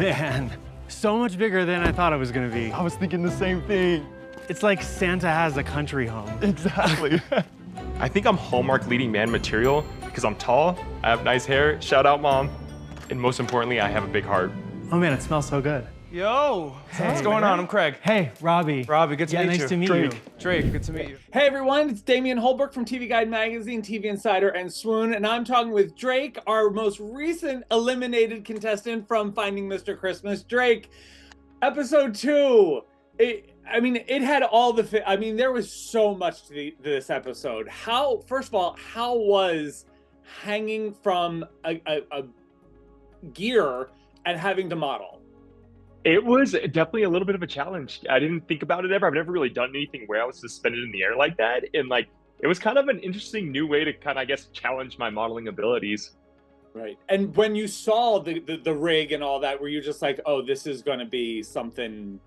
Man, so much bigger than I thought it was gonna be. I was thinking the same thing. It's like Santa has a country home. Exactly. I think I'm Hallmark leading man material because I'm tall, I have nice hair, shout out mom, and most importantly, I have a big heart. Oh man, it smells so good. Yo, Hey, what's going on? I'm Craig. Hey, Robbie. Robbie, good to meet you. Nice to meet you. Drake, good to meet you. Hey everyone, it's Damian Holbrook from TV Guide Magazine, TV Insider, and Swooon, and I'm talking with Drake, our most recent eliminated contestant from Finding Mr. Christmas. Drake, episode 2. It had all the. There was so much to this episode. First of all, how was hanging from a gear and having to model? It was definitely a little bit of a challenge. I didn't think about it ever. I've never really done anything where I was suspended in the air like that. And like, it was kind of an interesting new way to kind of, I guess, challenge my modeling abilities. Right. And when you saw the rig and all that, were you just like, oh, this is going to be something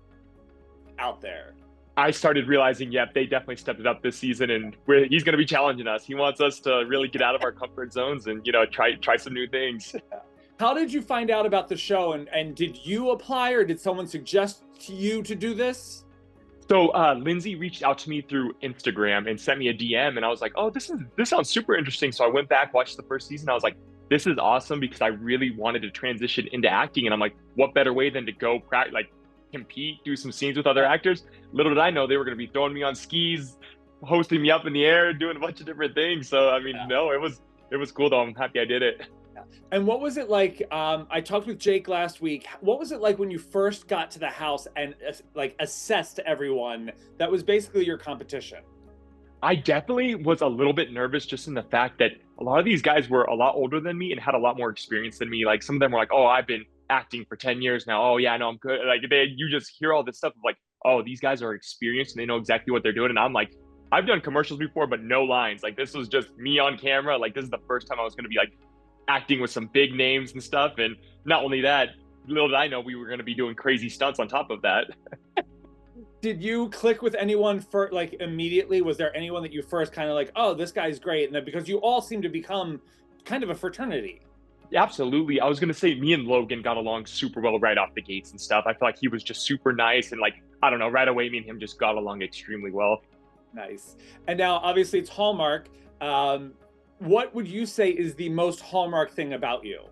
out there? I started realizing, yeah, they definitely stepped it up this season, and he's going to be challenging us. He wants us to really get out of our comfort zones and, you know, try some new things. How did you find out about the show, and did you apply, or did someone suggest to you to do this? So Lindsay reached out to me through Instagram and sent me a DM, and I was like, oh, this sounds super interesting. So I went back, watched the first season. I was like, this is awesome, because I really wanted to transition into acting. And I'm like, what better way than to go compete, do some scenes with other actors? Little did I know they were going to be throwing me on skis, hosting me up in the air, doing a bunch of different things. So I mean, no, it was cool though. I'm happy I did it. And what was it like? I talked with Jake last week. What was it like when you first got to the house and assessed everyone that was basically your competition? I definitely was a little bit nervous, just in the fact that a lot of these guys were a lot older than me and had a lot more experience than me. Like, some of them were like, oh, I've been acting for 10 years now. Oh yeah, I know I'm good. Like, you just hear all this stuff of like, oh, these guys are experienced and they know exactly what they're doing. And I'm like, I've done commercials before, but no lines. Like, this was just me on camera. Like, this is the first time I was going to be like acting with some big names and stuff. And not only that, little did I know we were going to be doing crazy stunts on top of that. Did you click with anyone for immediately? Was there anyone that you first kind of like, oh, this guy's great? And then, because you all seem to become kind of a fraternity. Absolutely. I was going to say, me and Logan got along super well right off the gates and stuff. I feel like he was just super nice. And like, I don't know, right away, me and him just got along extremely well. Nice. And now, obviously, it's Hallmark. What would you say is the most Hallmark thing about you?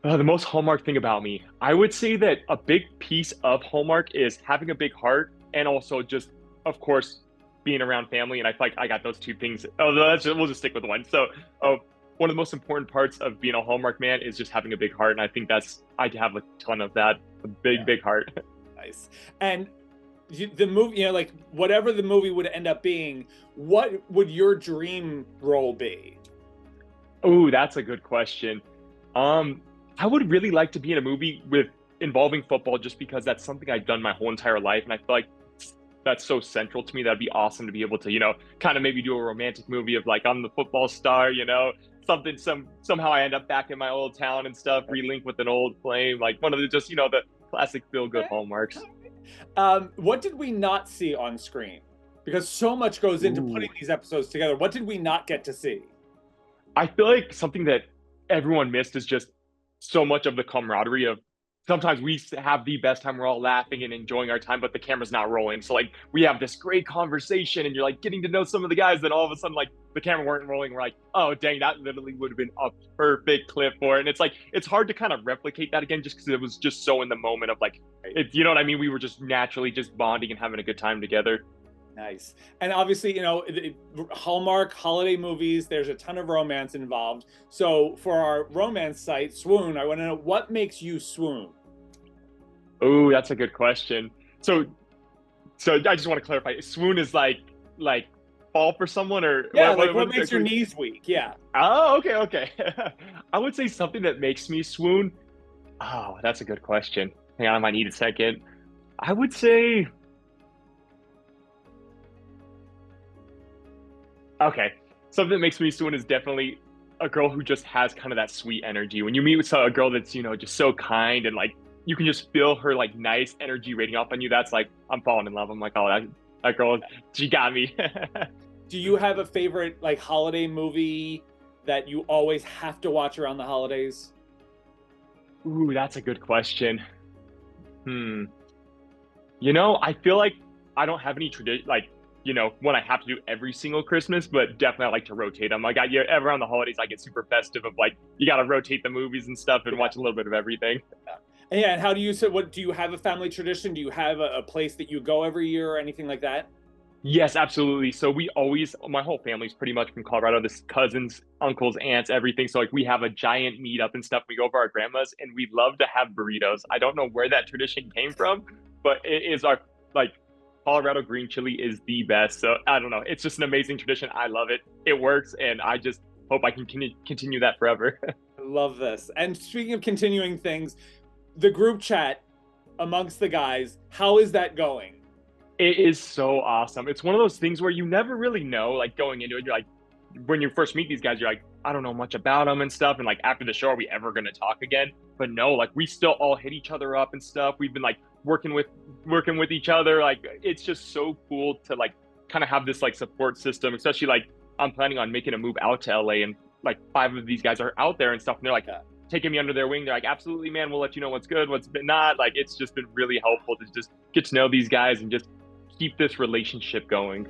The most Hallmark thing about me, I would say that a big piece of Hallmark is having a big heart, and also just, of course, being around family. And I feel like I got those two things. Oh, we'll just stick with one. So one of the most important parts of being a Hallmark man is just having a big heart. And I think I have a ton of that, a big heart. Nice. And the movie, whatever the movie would end up being, what would your dream role be? Oh, that's a good question. I would really like to be in a movie involving football, just because that's something I've done my whole entire life. And I feel like that's so central to me. That'd be awesome to be able to, kind of maybe do a romantic movie of like, I'm the football star, somehow I end up back in my old town and stuff, relink with an old flame, like one of the the classic feel-good Hallmarks. What did we not see on screen? Because so much goes into putting these episodes together. What did we not get to see? I feel like something that everyone missed is just so much of the camaraderie of, sometimes we have the best time, we're all laughing and enjoying our time, but the camera's not rolling. So like, we have this great conversation and you're like getting to know some of the guys, then all of a sudden like the camera weren't rolling. We're like, oh dang, that literally would have been a perfect clip for it. And it's like, it's hard to kind of replicate that again, just because it was just so in the moment of like, you know what I mean? We were just naturally just bonding and having a good time together. Nice. And obviously, Hallmark holiday movies, there's a ton of romance involved. So for our romance site, Swooon, I want to know, what makes you swoon? Oh, that's a good question. So I just want to clarify. Swoon is like fall for someone, or yeah, what makes your knees weak? Yeah. Oh, okay. I would say something that makes me swoon. Oh, that's a good question. Hang on, I might need a second. I would say, okay, something that makes me swoon is definitely a girl who just has kind of that sweet energy. When you meet with a girl that's, just so kind, and like, you can just feel her like nice energy radiating off on you. That's like, I'm falling in love. I'm like, oh, that girl, she got me. Do you have a favorite holiday movie that you always have to watch around the holidays? Ooh, that's a good question. Hmm. You know, I feel like I don't have any tradition, like, when I have to do every single Christmas, but definitely I like to rotate them. Like, around the holidays, I get super festive of like, you got to rotate the movies and stuff and watch a little bit of everything. Yeah, and how do you so what do you have a family tradition? Do you have a place that you go every year or anything like that? Yes, absolutely. So my whole family's pretty much from Colorado. This cousins, uncles, aunts, everything. So like we have a giant meetup and stuff. We go over our grandmas and we love to have burritos. I don't know where that tradition came from, but it is our like Colorado green chili is the best. So I don't know. It's just an amazing tradition. I love it. It works, and I just hope I can continue that forever. I love this. And speaking of continuing things, the group chat amongst the guys, how is that going? It is so awesome. It's one of those things where you never really know, like going into it, you're like, when you first meet these guys, you're like, I don't know much about them and stuff. And like after the show, are we ever going to talk again? But no, like we still all hit each other up and stuff. We've been like working with each other. Like it's just so cool to like kind of have this like support system, especially like I'm planning on making a move out to LA, and like 5 of these guys are out there and stuff. And they're like taking me under their wing. They're like, absolutely, man, we'll let you know what's good, what's been not. Like it's just been really helpful to just get to know these guys and just keep this relationship going.